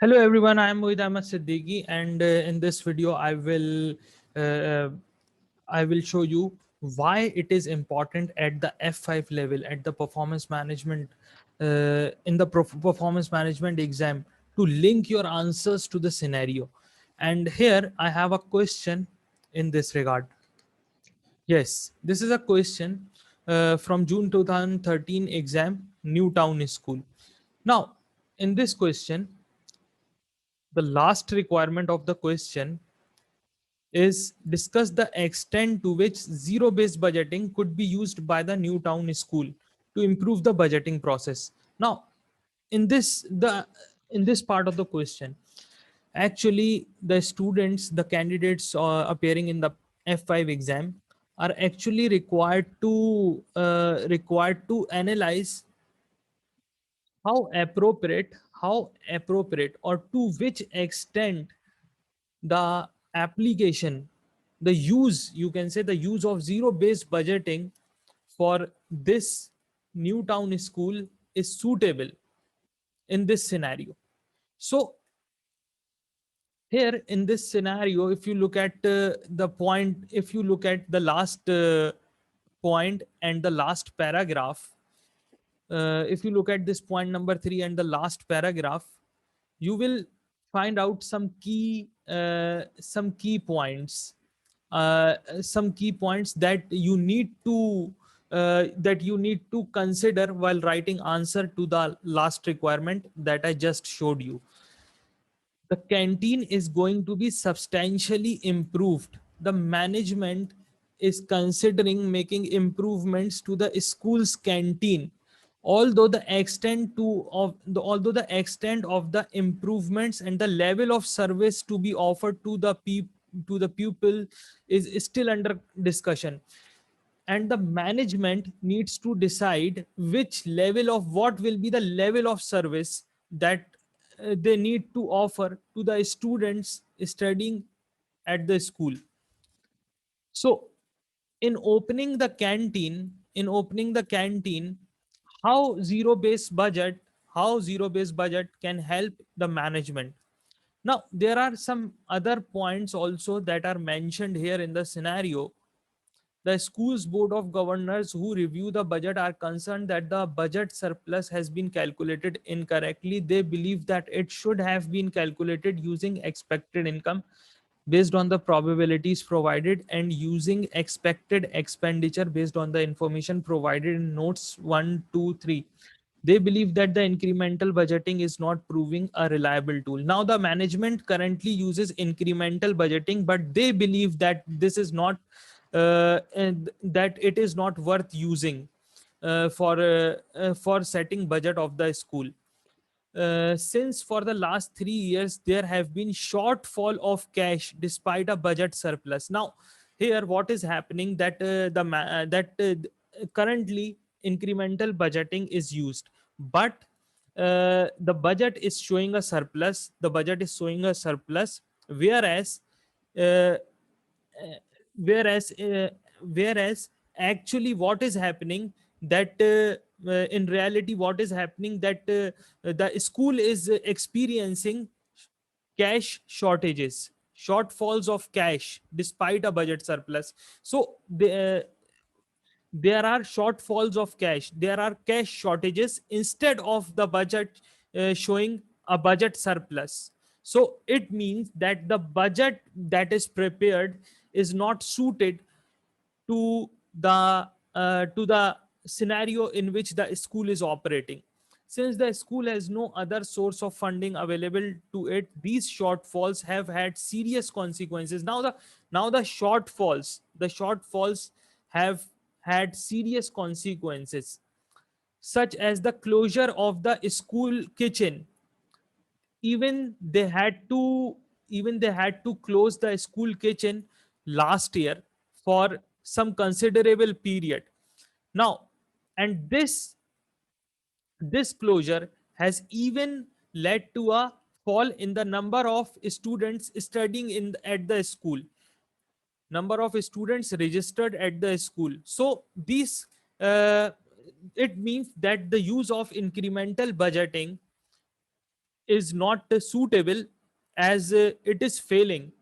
Hello everyone, I am Mohit Ahmed Siddiqui, and in this video uh, I will show you why it is important at the F5 level at the performance management in the performance management exam to link your answers to the scenario. And here I have a question in this regard. Yes, this is a question from June 2013 exam, Newtown School. Now, in this question, the last requirement of the question is discuss the extent to which zero based budgeting could be used by the Newtown school to improve the budgeting process. Now, in this part of the question, actually the students, the candidates appearing in the F5 exam are actually required to analyze how appropriate or to which extent the application, the use, you can say the use of zero based budgeting for this Newtown school is suitable in this scenario. So here in this scenario, if you look at the point, if you look at the last point and the last paragraph, if you look at this point number 3 and the last paragraph, you will find out some key points that you need to consider while writing answer to the last requirement that I just showed you. The canteen is going to be substantially improved. The management is considering making improvements to the school's canteen. Although the extent of the improvements and the level of service to be offered to the pupil is still under discussion, and the management needs to decide which level of what will be the level of service that they need to offer to the students studying at the school. So in opening the canteen, how zero based budget can help the management. Now there are some other points also that are mentioned here in the scenario. The school's board of governors who review the budget are concerned that the budget surplus has been calculated incorrectly. They believe that it should have been calculated using expected income based on the probabilities provided and using expected expenditure based on the information provided in notes 1, 2, 3. They believe that the incremental budgeting is not proving a reliable tool. Now the management currently uses incremental budgeting, but they believe that this is not and that it is not worth using for setting budget of the school. Since for the last 3 years there have been shortfall of cash despite a budget surplus. Now here what is happening that currently incremental budgeting is used, but the budget is showing a surplus, whereas uh, whereas actually what is happening that in reality what is happening that the school is experiencing cash shortages, shortfalls of cash despite a budget surplus. So there are shortfalls of cash, there are cash shortages instead of the budget showing a budget surplus. So it means that the budget that is prepared is not suited to the scenario in which the school is operating. Since the school has no other source of funding available to it, these shortfalls have had serious consequences. Now the shortfalls have had serious consequences, such as the closure of the school kitchen. Even they had to even they had to close the school kitchen last year for some considerable period. Now, and this closure has even led to a fall in the number of students studying at the school, number of students registered at the school. So these uh, it means that the use of incremental budgeting is not suitable, as it is failing.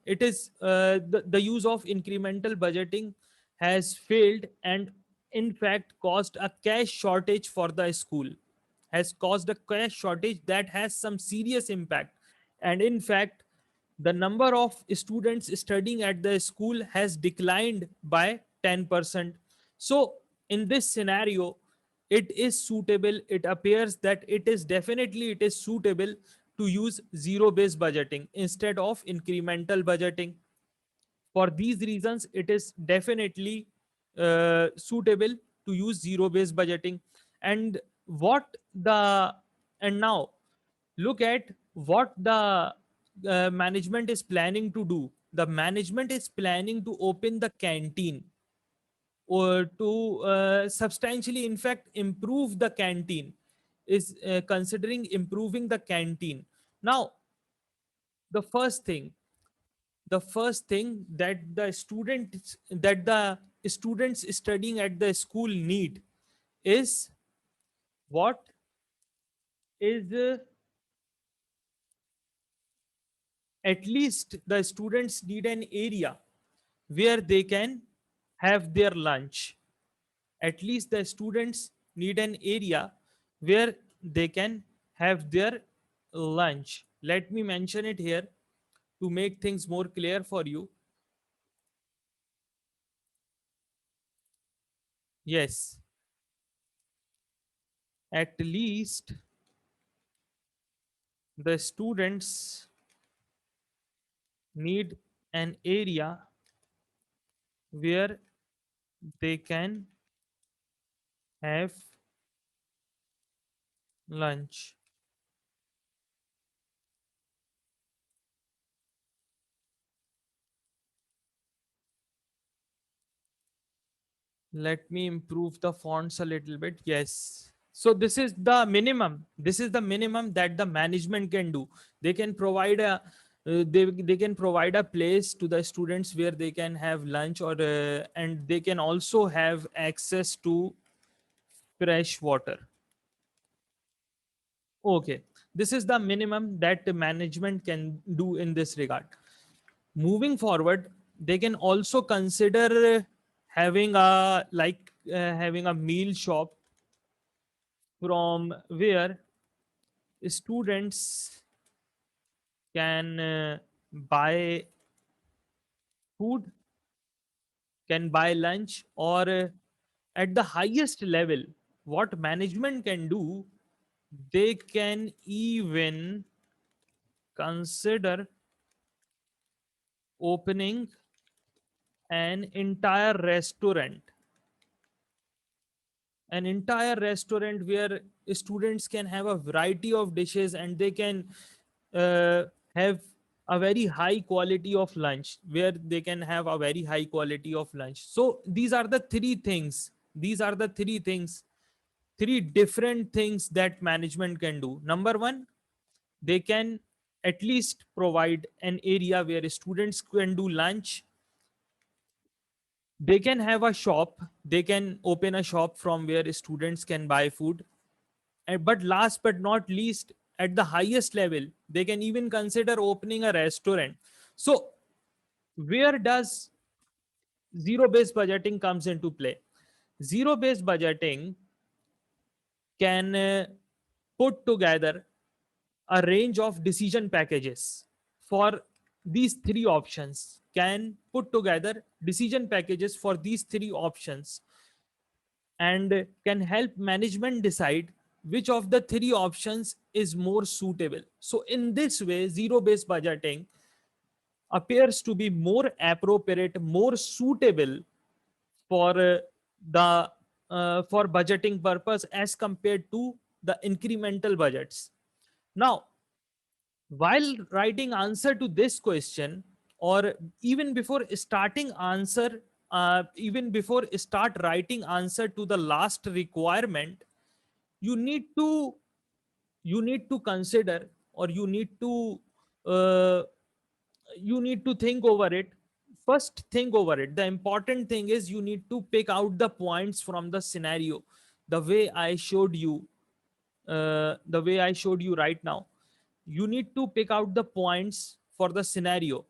It is the use of incremental budgeting has failed, and in fact caused a cash shortage for the school, has caused a cash shortage that has some serious impact. And in fact, the number of students studying at the school has declined by 10%. So in this scenario, it is suitable, it appears that it is definitely, it is suitable to use zero based budgeting instead of incremental budgeting. For these reasons, it is definitely suitable to use zero based budgeting. And what the and now look at what the management is planning to do. The management is planning to open the canteen, or to substantially, in fact, improve the canteen, is considering improving the canteen. Now, the first thing, that the students studying at the school need is what is at least the students need an area where they can have their lunch. At least the students need an area where they can have their lunch. Let me mention it here to make things more clear for you. Yes, at least the students need an area where they can have lunch. Let me improve the fonts a little bit. Yes. So this is the minimum. This is the minimum that the management can do. They can provide a they can provide a place to the students where they can have lunch, or and they can also have access to fresh water. Okay. This is the minimum that the management can do in this regard. Moving forward, they can also consider having a having a meal shop from where students can buy food, can buy lunch, or at the highest level, what management can do, they can even consider opening an entire restaurant, where students can have a variety of dishes, and they can have a very high quality of lunch, where they can have a very high quality of lunch. So these are the three things, three different things that management can do. Number one, they can at least provide an area where students can do lunch. They can have a shop, they can open a shop from where students can buy food. But last but not least, at the highest level, they can even consider opening a restaurant. So where does zero based budgeting comes into play? Zero based budgeting can put together a range of decision packages for these three options, can put together decision packages for these three options, and can help management decide which of the three options is more suitable. So in this way, zero based budgeting appears to be more appropriate, more suitable for the for budgeting purpose as compared to the incremental budgets. Now, while writing answer to this question, or even before starting answer, even before start writing answer to the last requirement, you need to consider, or uh, you need to think over it. First, think over it. The important thing is you need to pick out the points from the scenario, the way I showed you, right now. you need to pick out the points for the scenario.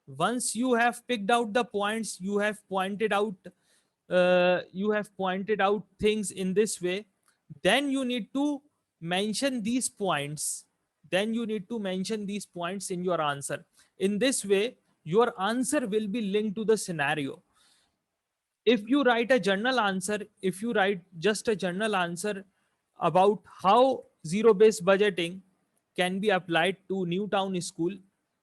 Once you have picked out the points, you have pointed out things in this way, then you need to mention these points. Then you need to mention these points in your answer. In this way, your answer will be linked to the scenario. If you write a journal answer, if you write just a journal answer about how zero based budgeting can be applied to Newtown school,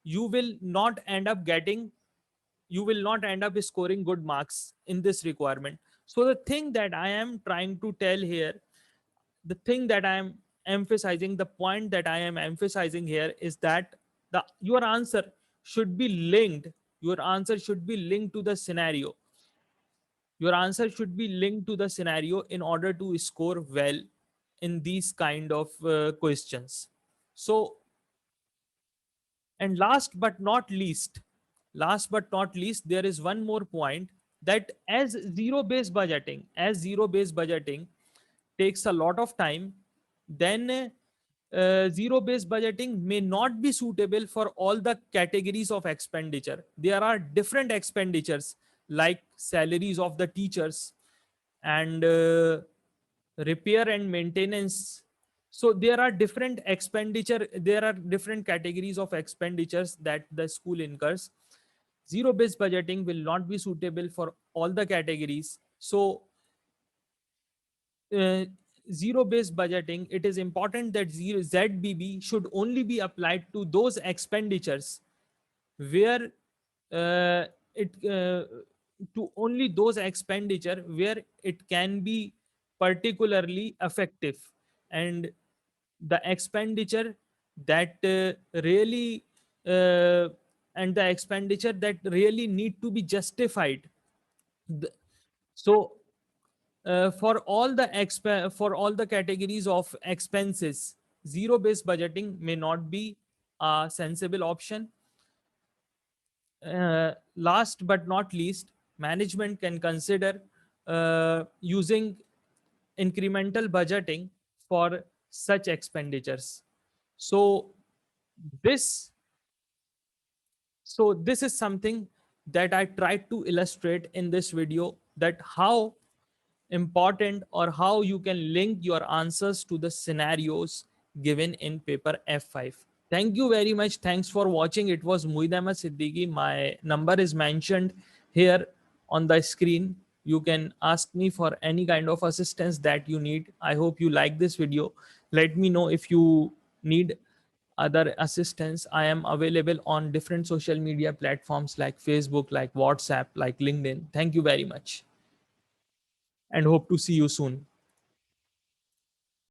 you will not end up getting, you will not end up scoring good marks in this requirement. So the thing that I am trying to tell here, the thing that I am emphasizing, the point that I am emphasizing here is that the your answer should be linked, your answer should be linked to the scenario. Your answer should be linked to the scenario in order to score well in these kind of questions. So, and last but not least, there is one more point, that as zero based budgeting takes a lot of time, then zero based budgeting may not be suitable for all the categories of expenditure. There are different expenditures like salaries of the teachers and repair and maintenance. So there are different expenditure, there are different categories of expenditures that the school incurs. Zero based budgeting will not be suitable for all the categories. So uh, zero based budgeting, it is important that ZBB should only be applied to those expenditures where uh, it to only those expenditure where it can be particularly effective, and the expenditure that really uh, and the expenditure that really need to be justified. The- so for all the categories of expenses, zero based budgeting may not be a sensible option. Last but not least, management can consider using incremental budgeting for such expenditures. So this this is something that I tried to illustrate in this video, that how important or how you can link your answers to the scenarios given in paper F5. Thank you very much. Thanks for watching. It was Muid Ahmed Siddiqui. My number is mentioned here on the screen. You can ask me for any kind of assistance that you need. I hope you like this video. Let me know if you need other assistance. I am available on different social media platforms like Facebook, like WhatsApp, like LinkedIn. Thank you very much and hope to see you soon.